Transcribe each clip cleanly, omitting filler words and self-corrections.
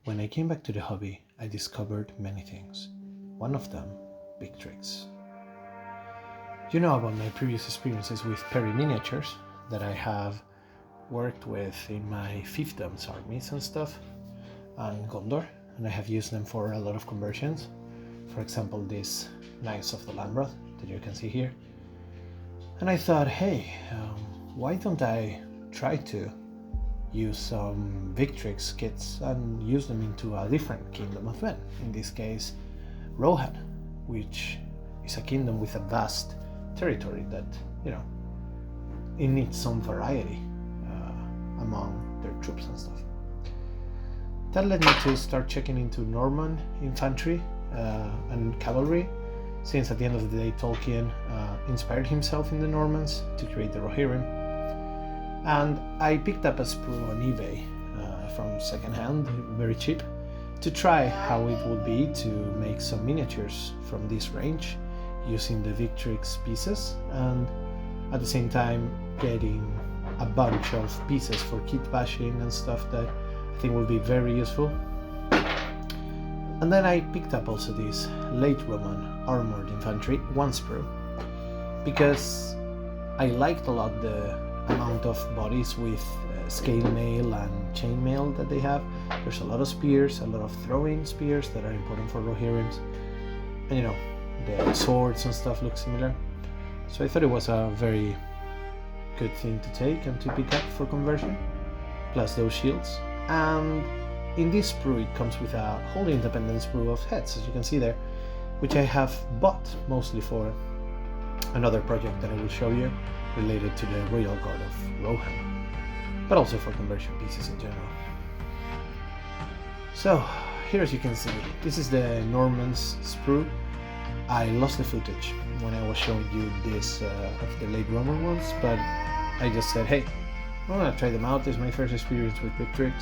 When I came back to the hobby, I discovered many things. One of them, Victrix. You know about my previous experiences with Perry miniatures that I have worked with in my fiefdoms armies and stuff, and Gondor, and I have used them for a lot of conversions. For example, this Knights of the Landroth that you can see here. And I thought, hey, why don't I try to use some Victrix kits and use them into a different kingdom of men, in this case Rohan, which is a kingdom with a vast territory that, you know, it needs some variety among their troops and stuff. That led me to start checking into Norman infantry and cavalry, since at the end of the day Tolkien inspired himself in the Normans to create the Rohirrim. And I picked up a sprue on eBay from secondhand, very cheap, to try how it would be to make some miniatures from this range using the Victrix pieces, and at the same time getting a bunch of pieces for kitbashing and stuff that I think will be very useful. And then I picked up also this late Roman armored infantry, one sprue, because I liked a lot the amount of bodies with scale mail and chain mail that they have. There's a lot of spears, a lot of throwing spears that are important for Rohirrims, and you know, the swords and stuff look similar. So I thought it was a very good thing to take and to pick up for conversion, plus those shields. And in this sprue it comes with a wholly independent sprue of heads, as you can see there, which I have bought mostly for another project that I will show you related to the Royal Guard of Rohan, but also for conversion pieces in general. So here, as you can see, this is the Normans sprue. I lost the footage when I was showing you this of the late Roman ones, but I just said, hey, I'm gonna try them out. This is my first experience with Victrix.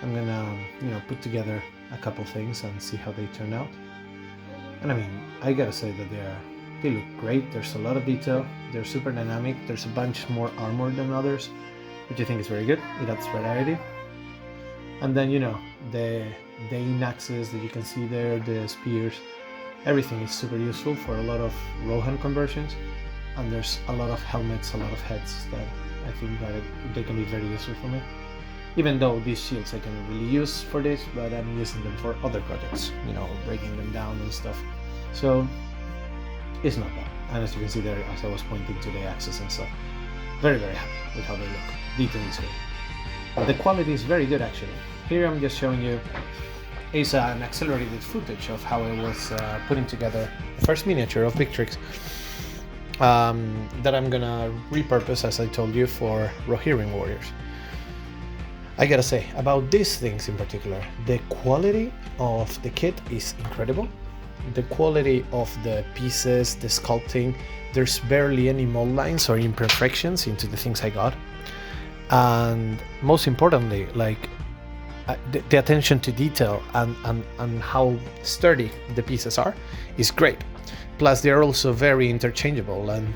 I'm gonna, put together a couple things and see how they turn out. And I mean, I gotta say that they look great. There's a lot of detail. They're super dynamic. There's a bunch more armor than others, which I think is very good. It adds variety. And then, the Dane axes that you can see there, the spears, everything is super useful for a lot of Rohan conversions. And there's a lot of helmets, a lot of heads that I think that they can be very useful for me. Even though these shields I can really use for this, but I'm using them for other projects, breaking them down and stuff. So it's not bad. And as you can see there, as I was pointing to the axes and stuff, very, very happy with how they look. Detail is good. But the quality is very good actually. Here I'm just showing you is an accelerated footage of how I was putting together the first miniature of Victrix that I'm gonna repurpose, as I told you, for Rohirrim warriors. I gotta say, about these things in particular, the quality of the kit is incredible. The quality of the pieces, the sculpting, there's barely any mold lines or imperfections into the things I got. And most importantly, like the attention to detail and how sturdy the pieces are is great. Plus they're also very interchangeable, and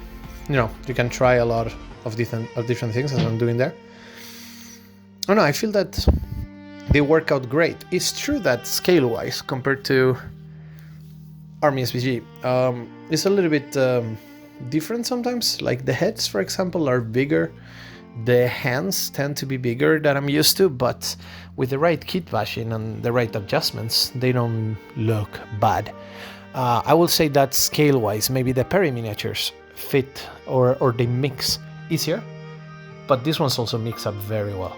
you can try a lot of different things, as I'm doing there. Oh no, I feel that they work out great. It's true that scale-wise, compared to MESBG, it's a little bit different sometimes. Like the heads, for example, are bigger. The hands tend to be bigger than I'm used to, but with the right kitbashing and the right adjustments, they don't look bad. I will say that scale-wise, maybe the Perry miniatures fit or they mix easier, but these ones also mix up very well.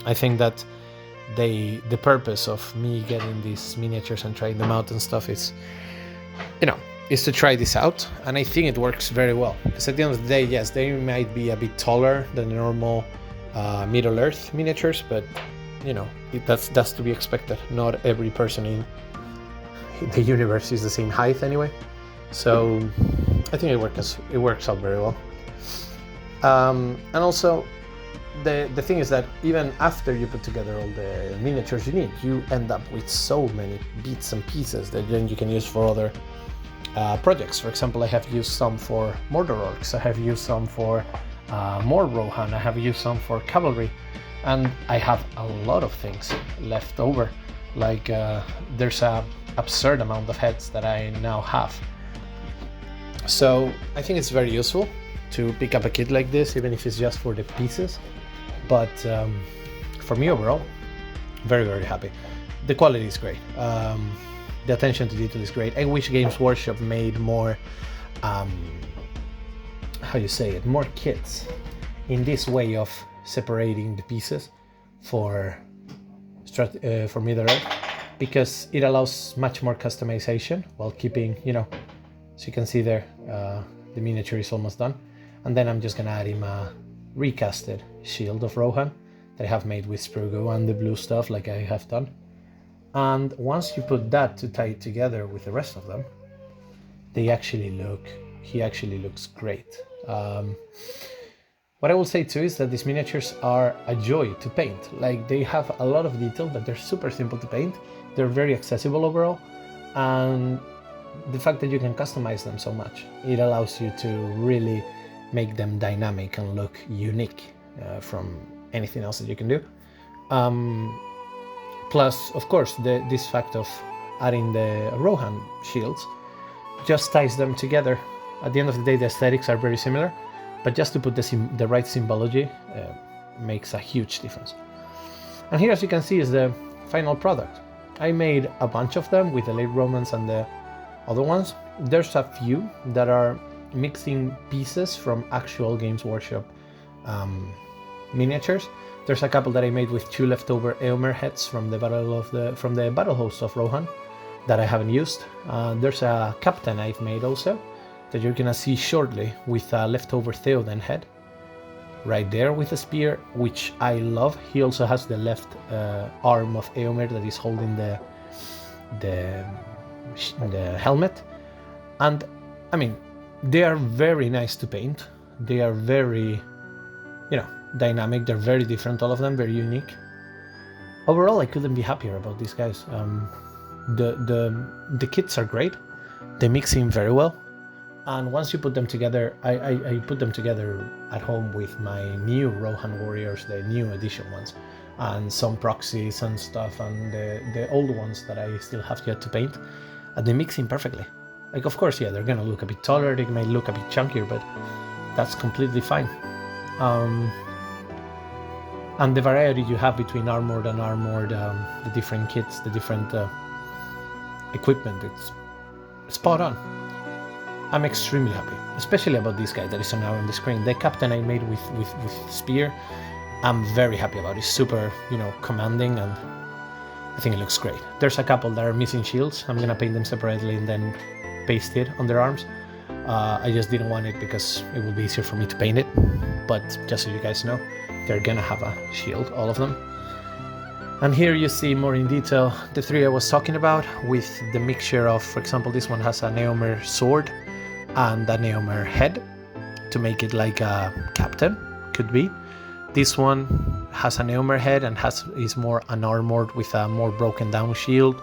I think that the purpose of me getting these miniatures and trying them out and stuff is, is to try this out, and I think it works very well. Because at the end of the day, yes, they might be a bit taller than the normal Middle Earth miniatures, but that's to be expected. Not every person in the universe is the same height anyway, so I think it works out very well. And also, the thing is that even after you put together all the miniatures you need, you end up with so many bits and pieces that then you can use for other projects. For example, I have used some for Mordor orcs, I have used some for more Rohan, I have used some for cavalry, And I have a lot of things left over. Like there's a absurd amount of heads that I now have. So I think it's very useful to pick up a kit like this, even if it's just for the pieces. But for me overall, very, very happy. The quality is great. The attention to detail is great. I wish Games Workshop made more, more kits in this way of separating the pieces for Middle-earth, because it allows much more customization while keeping, so you can see there, the miniature is almost done. And then I'm just gonna add him a recasted shield of Rohan that I have made with Sprugo and the blue stuff like I have done. And once you put that to tie it together with the rest of them, he actually looks great. What I will say too is that these miniatures are a joy to paint. Like, they have a lot of detail, but they're super simple to paint. They're very accessible overall, and the fact that you can customize them so much, it allows you to really make them dynamic and look unique from anything else that you can do. Plus, of course, this fact of adding the Rohan shields just ties them together. At the end of the day, the aesthetics are very similar, but just to put the right symbology makes a huge difference. And here, as you can see, is the final product. I made a bunch of them with the late Romans and the other ones. There's a few that are mixing pieces from actual Games Workshop miniatures. There's a couple that I made with 2 leftover Eomer heads from the battle host of Rohan that I haven't used. There's a captain I've made also that you're gonna see shortly with a leftover Theoden head right there with a spear, which I love. He also has the left arm of Eomer that is holding the helmet. And I mean, they are very nice to paint. They are very, dynamic. They're very different, all of them, very unique. Overall, I couldn't be happier about these guys. The kits are great. They mix in very well. And once you put them together, I put them together at home with my new Rohan Warriors, the new edition ones, and some proxies and stuff, and the old ones that I still have yet to paint. And they mix in perfectly. Like, of course, yeah, they're gonna look a bit taller, they may look a bit chunkier, but that's completely fine. And the variety you have between armored and unarmored, the different kits, the different equipment, it's spot on. I'm extremely happy, especially about this guy that is now on the screen. The captain I made with spear, I'm very happy about. It's super, commanding, and I think it looks great. There's a couple that are missing shields. I'm gonna paint them separately and then paste it on their arms. I just didn't want it because it would be easier for me to paint it. But just so you guys know, they're gonna have a shield, all of them. And here you see more in detail the 3 I was talking about, with the mixture of, for example, this one has an Eomer sword and an Eomer head to make it like a captain, could be. This one has an Eomer head and is more unarmored with a more broken down shield.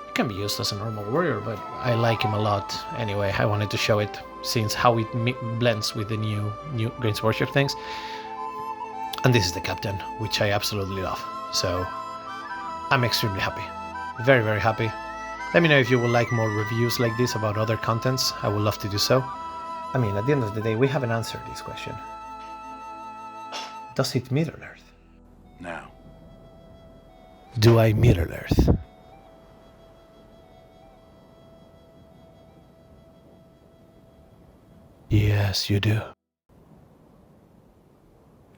It can be used as a normal warrior, but I like him a lot. Anyway, I wanted to show it since how it blends with the new Games Workshop things. And this is the captain, which I absolutely love. So I'm extremely happy. Very, very happy. Let me know if you would like more reviews like this about other contents. I would love to do so. I mean, at the end of the day, we haven't answered this question. Does it Middle-earth? Now. Do I Middle-earth? Yes, you do.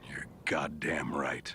You're goddamn right.